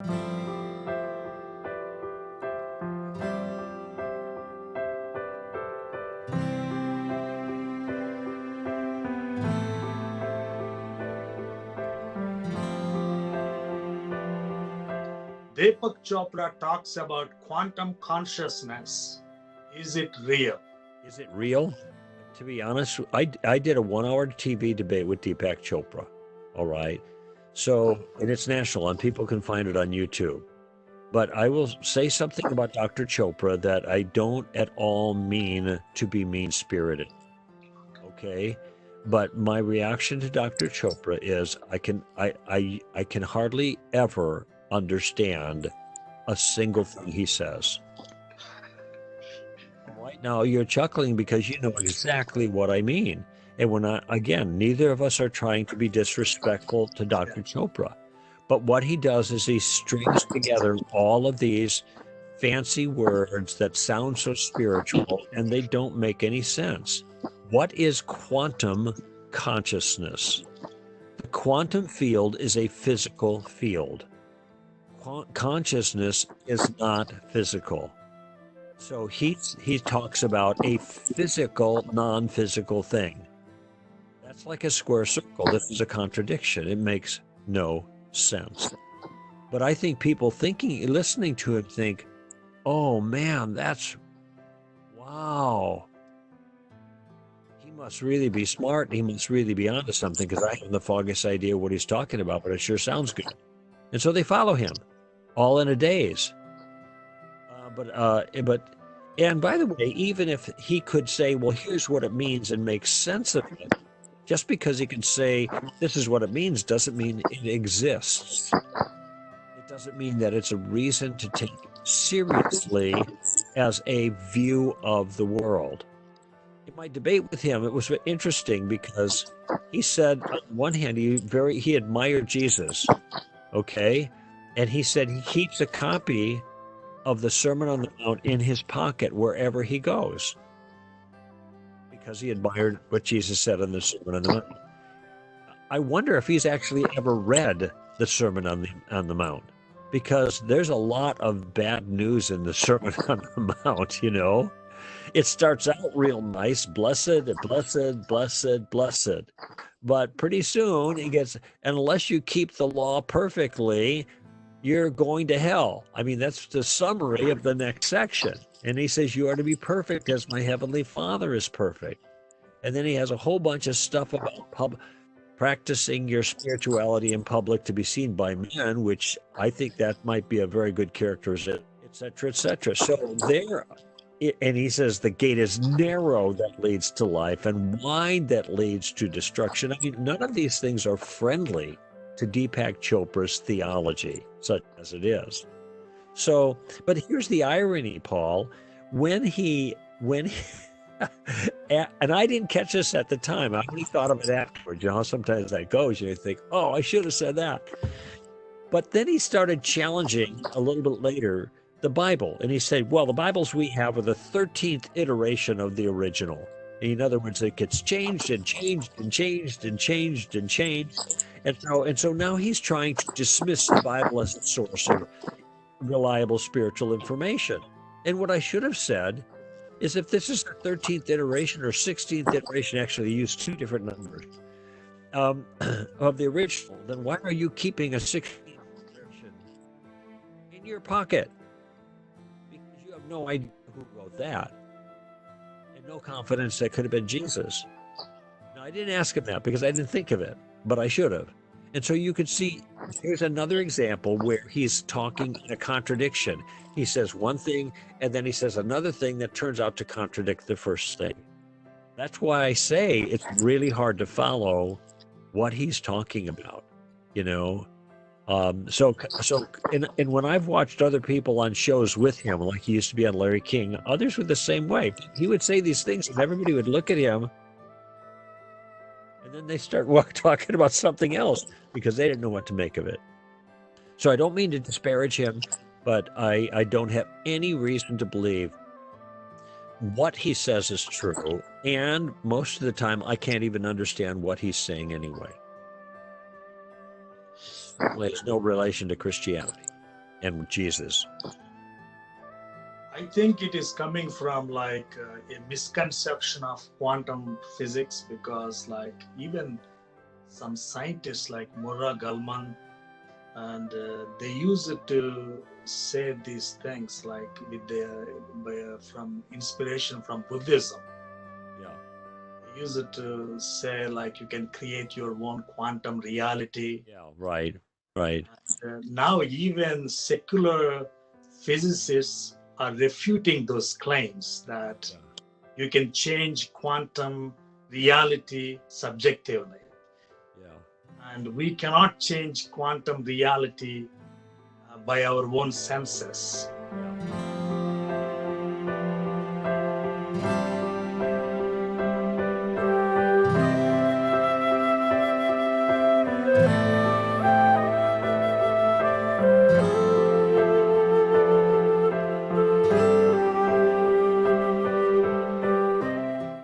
Deepak Chopra talks about quantum consciousness. Is it real? Is it real? To be honest, I did a 1-hour TV debate with Deepak Chopra. All right. So, and it's national, and people can find it on YouTube. But I will say something about Dr. Chopra that I don't at all mean to be mean-spirited. Okay? But my reaction to Dr. Chopra is I can hardly ever understand a single thing he says. Right now, you're chuckling because you know exactly what I mean. And we're not, again, neither of us are trying to be disrespectful to Dr. Chopra. But what he does is he strings together all of these fancy words that sound so spiritual, and they don't make any sense. What is quantum consciousness? The quantum field is a physical field. Consciousness is not physical. So he talks about a physical, non-physical thing. That's like a square circle. This is a contradiction. It makes no sense. But I think people listening to him think, oh man, wow. He must really be smart. He must really be onto something, because I have the foggiest idea what he's talking about, but it sure sounds good. And so they follow him, all in a daze. And by the way, even if he could say, well, here's what it means and make sense of it, just because he can say this is what it means doesn't mean it exists. It doesn't mean that it's a reason to take seriously as a view of the world. In my debate with him, it was interesting because he said, on one hand, he admired Jesus, okay? And he said he keeps a copy of the Sermon on the Mount in his pocket wherever he goes, because he admired what Jesus said in the Sermon on the Mount. I wonder if he's actually ever read the Sermon on the Mount, because there's a lot of bad news in the Sermon on the Mount, you know. It starts out real nice, blessed, blessed, blessed, blessed. But pretty soon it gets, unless you keep the law perfectly, you're going to hell. I mean, that's the summary of the next section. And he says, you are to be perfect as my heavenly Father is perfect. And then he has a whole bunch of stuff about practicing your spirituality in public to be seen by men, which I think that might be a very good characteristic, et cetera, et cetera. So there, and he says the gate is narrow that leads to life and wide that leads to destruction. I mean, none of these things are friendly to Deepak Chopra's theology, such as it is. So, but here's the irony, Paul. When he and I didn't catch this at the time. I only thought of it afterwards. You know, sometimes that goes, you think, oh, I should have said that. But then he started challenging a little bit later the Bible. And he said, well, the Bibles we have are the 13th iteration of the original. In other words, it gets changed and changed and changed and changed and changed. And so now he's trying to dismiss the Bible as a source of reliable spiritual information. And what I should have said is, if this is the 13th iteration or 16th iteration, actually use two different numbers of the original, then why are you keeping a 16th iteration in your pocket? Because you have no idea who wrote that, and no confidence that could have been Jesus. Now, I didn't ask him that because I didn't think of it, but I should have. And so you could see, here's another example where he's talking in a contradiction. He says one thing, and then he says another thing that turns out to contradict the first thing. That's why I say it's really hard to follow what he's talking about, you know. And when I've watched other people on shows with him, like he used to be on Larry King, others were the same way. He would say these things, and everybody would look at him, and then they start talking about something else because they didn't know what to make of it. So I don't mean to disparage him, but I don't have any reason to believe what he says is true. And most of the time, I can't even understand what he's saying anyway. It has no relation to Christianity. and Jesus? I think it is coming from like a misconception of quantum physics, because like even some scientists like Murra Gulman, and they use it to say these things like with from inspiration from Buddhism. Yeah. They use it to say like you can create your own quantum reality. Yeah. Right. Right. Now even secular physicists are refuting those claims that Yeah. you can change quantum reality subjectively. Yeah. And we cannot change quantum reality by our own senses. Yeah.